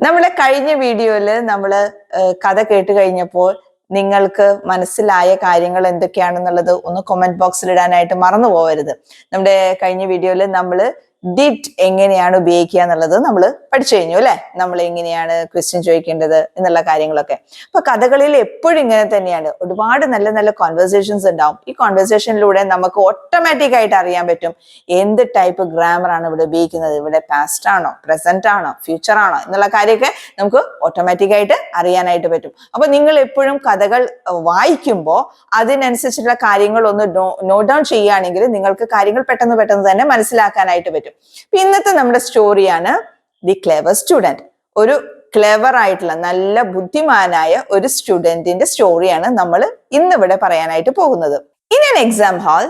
നമ്മളെ കഴിഞ്ഞ വീഡിയോയിൽ നമ്മൾ കഥ കേട്ട് കഴിഞ്ഞപ്പോൾ നിങ്ങൾക്ക് മനസ്സിലായ കാര്യങ്ങൾ എന്തൊക്കെയാണെന്നുള്ളത് ഒന്ന് കമന്റ് ബോക്സിൽ ഇടാനായിട്ട് മറന്നു പോകരുത്. നമ്മുടെ കഴിഞ്ഞ വീഡിയോയിൽ നമ്മൾ ഡിഡ് എങ്ങനെയാണ് ഉപയോഗിക്കുക എന്നുള്ളത് നമ്മൾ പഠിച്ചു കഴിഞ്ഞു അല്ലെ. നമ്മൾ എങ്ങനെയാണ് ക്വസ്റ്റ്യൻ ചോദിക്കേണ്ടത് എന്നുള്ള കാര്യങ്ങളൊക്കെ. അപ്പൊ കഥകളിൽ എപ്പോഴും ഇങ്ങനെ തന്നെയാണ്, ഒരുപാട് നല്ല നല്ല കോൺവെർസേഷൻസ് ഉണ്ടാവും. ഈ കോൺവെർസേഷനിലൂടെ നമുക്ക് ഓട്ടോമാറ്റിക് ആയിട്ട് അറിയാൻ പറ്റും എന്ത് ടൈപ്പ് ഗ്രാമർ ആണ് ഇവിടെ ഉപയോഗിക്കുന്നത്, ഇവിടെ പാസ്റ്റ് ആണോ, പ്രസന്റ് ആണോ, ഫ്യൂച്ചർ ആണോ എന്നുള്ള കാര്യമൊക്കെ നമുക്ക് ഓട്ടോമാറ്റിക് ആയിട്ട് അറിയാനായിട്ട് പറ്റും. അപ്പൊ നിങ്ങൾ എപ്പോഴും കഥകൾ വായിക്കുമ്പോൾ അതിനനുസരിച്ചുള്ള കാര്യങ്ങൾ ഒന്ന് നോട്ട് ഡൗൺ ചെയ്യുകയാണെങ്കിൽ നിങ്ങൾക്ക് കാര്യങ്ങൾ പെട്ടെന്ന് തന്നെ മനസ്സിലാക്കാനായിട്ട് പറ്റും. ഇന്നത്തെ നമ്മുടെ സ്റ്റോറിയാണ് ദി ക്ലെവർ സ്റ്റുഡന്റ്. ഒരു ക്ലെവർ ആയിട്ടുള്ള നല്ല ബുദ്ധിമാനായ ഒരു സ്റ്റുഡന്റിന്റെ സ്റ്റോറിയാണ് നമ്മൾ ഇന്നിവിടെ പറയാനായിട്ട് പോകുന്നത്. In an exam hall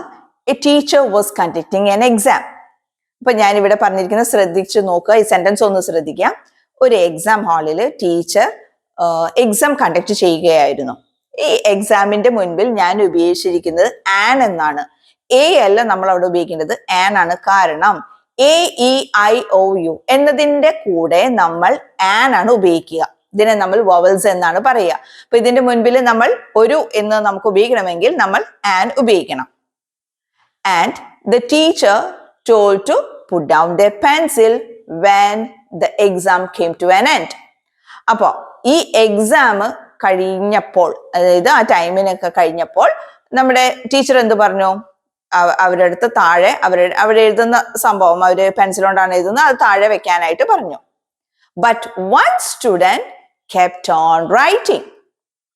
A teacher was conducting an exam. അപ്പൊ ഞാൻ ഇവിടെ പറഞ്ഞിരിക്കുന്നത് ശ്രദ്ധിച്ചു നോക്കുക, ഈ സെന്റൻസ് ഒന്ന് ശ്രദ്ധിക്കാം. ഒരു എക്സാം ഹാളിൽ ടീച്ചർ എക്സാം കണ്ടക്ട് ചെയ്യുകയായിരുന്നു. ഈ എക്സാമിന്റെ മുൻപിൽ ഞാൻ ഉപയോഗിച്ചിരിക്കുന്നത് ആൻ എന്നാണ്. എ അല്ല നമ്മൾ അവിടെ ഉപയോഗിക്കേണ്ടത്, ആൻ ആണ്. കാരണം AEIOU എന്നതിന്റെ കൂടെ നമ്മൾ ആൻ ആണ് ഉപയോഗിക്കുക. ഇതിനെ നമ്മൾ വവൽസ് എന്നാണ് പറയുക. അപ്പൊ ഇതിന്റെ മുൻപിൽ നമ്മൾ ഒരു എന്ന് നമുക്ക് ഉപയോഗിക്കണമെങ്കിൽ നമ്മൾ ആൻ ഉപയോഗിക്കണം. And the teacher told to put down their pencil when the exam came to an end. അപ്പോ ഈ എക്സാം കഴിഞ്ഞപ്പോൾ, അതായത് ആ ടൈമിനൊക്കെ കഴിഞ്ഞപ്പോൾ നമ്മുടെ ടീച്ചർ എന്ത് പറഞ്ഞു? അവരുടെ അടുത്ത് താഴെ അവരെഴുതുന്ന സംഭവം, അവര് പെൻസിൽ കൊണ്ടാണ് എഴുതുന്നത്, അത് താഴെ വെക്കാനായിട്ട് പറഞ്ഞു. But one student kept on writing.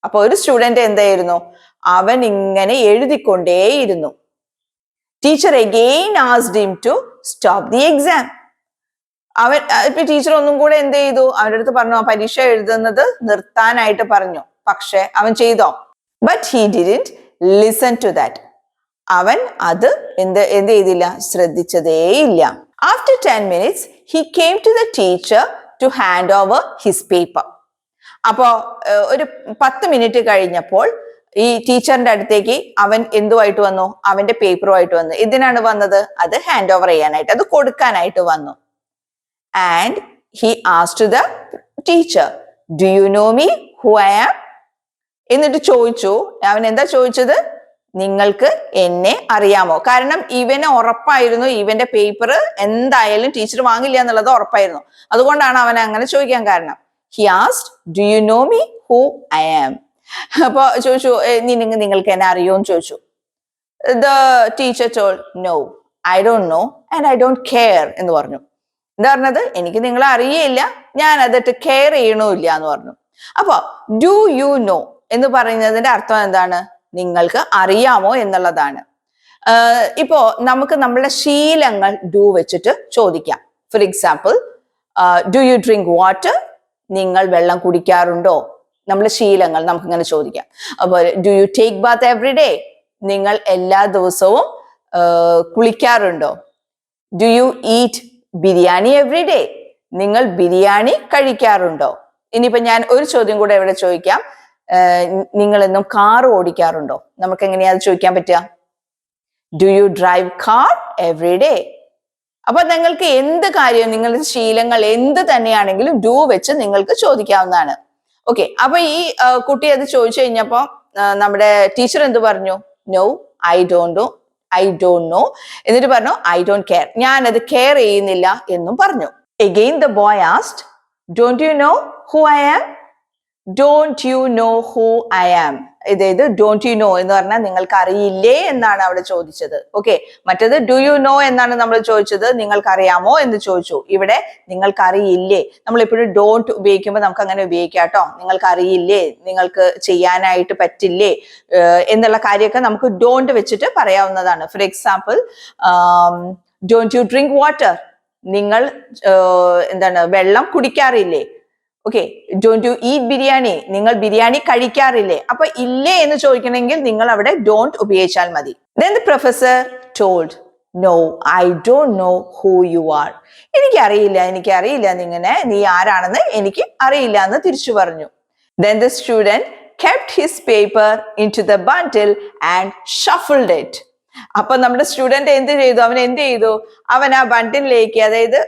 അപ്പൊ ഒരു സ്റ്റുഡന്റ് എന്തായിരുന്നു? അവൻ ഇങ്ങനെ എഴുതിക്കൊണ്ടേയിരുന്നു. Teacher again asked him to stop the exam. ഇപ്പൊ ടീച്ചർ ഒന്നും കൂടെ എന്ത് ചെയ്തു? അവരുടെ അടുത്ത് പറഞ്ഞു പരീക്ഷ എഴുതുന്നത് നിർത്താനായിട്ട് പറഞ്ഞു. പക്ഷെ അവൻ ചെയ്തോ? But he didn't listen to that. അവൻ അത് എന്ത് ചെയ്തില്ല? ശ്രദ്ധിച്ചതേയില്ല. After 10 minutes he came to the teacher to hand over his paper. അപ്പോ ഒരു 10 മിനിറ്റ് കഴിഞ്ഞപ്പോൾ ഈ ടീച്ചറിന്റെ അടുത്തേക്ക് അവൻ എന്തുമായിട്ട് വന്നു? അവന്റെ പേപ്പറുമായിട്ട് വന്നു. ഇതിനാണ് വന്നത്? അത് ഹാൻഡ് ഓവർ ചെയ്യാനായിട്ട്, അത് കൊടുക്കാനായിട്ട് വന്നു. And he asked the teacher, do you know me, who I am? എന്നിട്ട് ചോദിച്ചു. അവൻ എന്താ ചോദിച്ചത്? നിങ്ങൾക്ക് എന്നെ അറിയാമോ? കാരണം ഇവന് ഉറപ്പായിരുന്നു ഇവന്റെ പേപ്പർ എന്തായാലും ടീച്ചർ വാങ്ങില്ല എന്നുള്ളത് ഉറപ്പായിരുന്നു. അതുകൊണ്ടാണ് അവൻ അങ്ങനെ ചോദിക്കാൻ കാരണം. He asked, do you know me, who I am? അപ്പൊ ചോദിച്ചു, നിങ്ങൾക്ക് എന്നെ അറിയോന്ന് ചോദിച്ചു. The teacher told, no, I don't know and I don't care എന്ന് പറഞ്ഞു. എന്താ പറഞ്ഞത്? എനിക്ക് നിങ്ങളെ അറിയില്ല, ഞാൻ അതിട്ട് കെയർ ചെയ്യണമില്ല എന്ന് പറഞ്ഞു. അപ്പൊ ഡു യു നോ എന്ന് പറയുന്നതിന്റെ അർത്ഥം എന്താണ്? നിങ്ങൾക്ക് അറിയാമോ എന്നുള്ളതാണ്. ഇപ്പോ നമുക്ക് നമ്മളുടെ ശീലങ്ങൾ ഡു വെച്ചിട്ട് ചോദിക്കാം. For example, do you drink water? നിങ്ങൾ വെള്ളം കുടിക്കാറുണ്ടോ? നമ്മുടെ ശീലങ്ങൾ നമുക്ക് ഇങ്ങനെ ചോദിക്കാം. അപ്പോൾ do you take bath every day? നിങ്ങൾ എല്ലാ ദിവസവും കുളിക്കാറുണ്ടോ? Do you eat biryani every day? നിങ്ങൾ ബിരിയാണി കഴിക്കാറുണ്ടോ? ഇനിയിപ്പോ ഞാൻ ഒരു ചോദ്യം കൂടെ ഇവിടെ ചോദിക്കാം. നിങ്ങൾ എന്നും കാർ ഓടിക്കാറുണ്ടോ? നമുക്ക് എങ്ങനെയാ അത് ചോദിക്കാൻ പറ്റുക? Do you drive car every day? അപ്പൊ നിങ്ങൾക്ക് എന്ത് കാര്യം, നിങ്ങളുടെ ശീലങ്ങൾ എന്ത് തന്നെയാണെങ്കിലും ഡു വെച്ച് നിങ്ങൾക്ക് ചോദിക്കാവുന്നതാണ്. ഓക്കെ, അപ്പൊ ഈ കുട്ടി അത് ചോദിച്ചു കഴിഞ്ഞപ്പോ നമ്മുടെ ടീച്ചർ എന്ത് പറഞ്ഞു? നോ, ഐ ഡോണ്ട് നോ എന്നിട്ട് പറഞ്ഞു ഐ ഡോണ്ട് കെയർ, ഞാനത് കെയർ ചെയ്യുന്നില്ല എന്നും പറഞ്ഞു. Again the boy asked, don't you know who I am? Don't you know who I am. ഇതായത് ഡോണ്ട് യു നോ എന്ന് പറഞ്ഞാൽ നിങ്ങൾക്ക് അറിയില്ലേ എന്നാണ് അവിടെ ചോദിച്ചത്. ഓക്കെ, മറ്റേത് ഡു യു നോ എന്നാണ് നമ്മൾ ചോദിച്ചത്, നിങ്ങൾക്ക് അറിയാമോ എന്ന് ചോദിച്ചു. ഇവിടെ നിങ്ങൾക്ക് അറിയില്ലേ. നമ്മൾ എപ്പോഴും ഡോണ്ട് ഉപയോഗിക്കുമ്പോൾ നമുക്ക് അങ്ങനെ ഉപയോഗിക്കാം കേട്ടോ. നിങ്ങൾക്ക് അറിയില്ലേ, നിങ്ങൾക്ക് ചെയ്യാനായിട്ട് പറ്റില്ലേ എന്നുള്ള കാര്യമൊക്കെ നമുക്ക് ഡോണ്ട് വെച്ചിട്ട് പറയാവുന്നതാണ്. For example, don't you drink water? നിങ്ങൾ വെള്ളം കുടിക്കാറില്ലേ? Okay, don't you eat biryani? നിങ്ങൾ ബിരിയാണി കഴിക്കാറില്ലേ? അപ്പൊ ഇല്ലേ എന്ന് ചോദിക്കണമെങ്കിൽ നിങ്ങൾ അവിടെ ഡോണ്ട് ഉപയോഗിച്ചാൽ മതി. Then the professor told, no, I don't know who you are. എനിക്കറിയില്ല നീ ആരാണെന്ന് എനിക്ക് അറിയില്ല എന്ന് തിരിച്ചു പറഞ്ഞു. Then the student kept his paper into the bundle and shuffled it. അപ്പൊ നമ്മുടെ സ്റ്റുഡന്റ് എന്ത് ചെയ്തു? അവൻ എന്ത് ചെയ്തു? അവൻ ആ ബണ്ടിലേക്ക്, അതായത്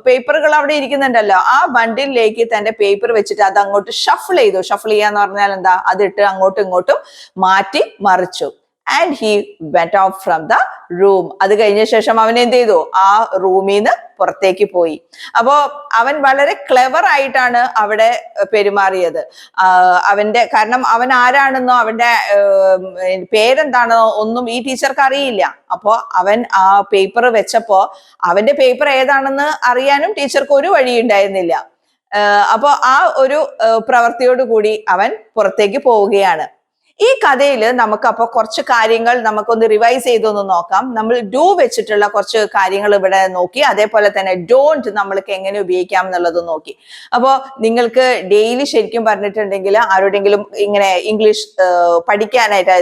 പേപ്പറുകൾ അവിടെ ഇരിക്കുന്നുണ്ടല്ലോ, ആ ബണ്ടിലേക്ക് തന്റെ പേപ്പർ വെച്ചിട്ട് അത് അങ്ങോട്ട് ഷഫിൾ ചെയ്തു. ഷഫിൾ ചെയ്യാന്ന് പറഞ്ഞാൽ എന്താ? അതിട്ട് അങ്ങോട്ടും ഇങ്ങോട്ടും മാറ്റി മറിച്ചു. And he went off from the room. അത് കഴിഞ്ഞ ശേഷം അവൻ എന്ത് ചെയ്തു? ആ റൂമിൽ നിന്ന് പുറത്തേക്ക് പോയി. അപ്പോ അവൻ വളരെ ക്ലെവർ ആയിട്ടാണ് അവിടെ പെരുമാറിയത്. അവന്റെ, കാരണം അവൻ ആരാണെന്നോ അവന്റെ പേരെന്താണോ ഒന്നും ഈ ടീച്ചർക്ക് അറിയില്ല. അപ്പോ അവൻ ആ പേപ്പർ വെച്ചപ്പോ അവന്റെ പേപ്പർ ഏതാണെന്ന് അറിയാനും ടീച്ചർക്ക് ഒരു വഴി ഉണ്ടായിരുന്നില്ല. അപ്പോ ആ ഒരു പ്രവൃത്തിയോട് കൂടി അവൻ പുറത്തേക്ക് പോവുകയാണ്. ഈ കഥയിൽ നമുക്ക് അപ്പൊ കുറച്ച് കാര്യങ്ങൾ നമുക്കൊന്ന് റിവൈസ് ചെയ്തൊന്ന് നോക്കാം. നമ്മൾ ഡു വെച്ചിട്ടുള്ള കുറച്ച് കാര്യങ്ങൾ ഇവിടെ നോക്കി, അതേപോലെ തന്നെ ഡോണ്ട് നമ്മൾക്ക് എങ്ങനെ ഉപയോഗിക്കാം എന്നുള്ളത് നോക്കി. അപ്പോ നിങ്ങൾക്ക് ഡെയിലി ശരിക്കും പറഞ്ഞിട്ടുണ്ടെങ്കിൽ ആരോടെങ്കിലും ഇങ്ങനെ ഇംഗ്ലീഷ് പഠിക്കാനായിട്ട്,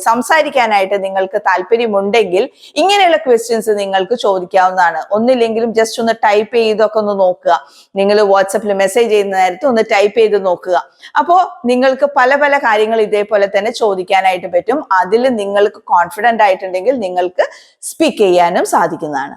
സംസാരിക്കാനായിട്ട് നിങ്ങൾക്ക് താല്പര്യമുണ്ടെങ്കിൽ ഇങ്ങനെയുള്ള ക്വസ്റ്റ്യൻസ് നിങ്ങൾക്ക് ചോദിക്കാവുന്നതാണ്. ഒന്നില്ലെങ്കിലും ജസ്റ്റ് ഒന്ന് ടൈപ്പ് ചെയ്തൊക്കെ ഒന്ന് നോക്കുക. നിങ്ങൾ വാട്സപ്പിൽ മെസ്സേജ് ചെയ്യുന്ന നേരത്തെ ഒന്ന് ടൈപ്പ് ചെയ്ത് നോക്കുക. അപ്പോ നിങ്ങൾക്ക് പല പല കാര്യങ്ങൾ ഇതേപോലെ തന്നെ ചോദിക്കാനായിട്ട് പറ്റും. അതിൽ നിങ്ങൾക്ക് കോൺഫിഡന്റ് ആയിട്ടുണ്ടെങ്കിൽ നിങ്ങൾക്ക് സ്പീക്ക് ചെയ്യാനും സാധിക്കുന്നതാണ്.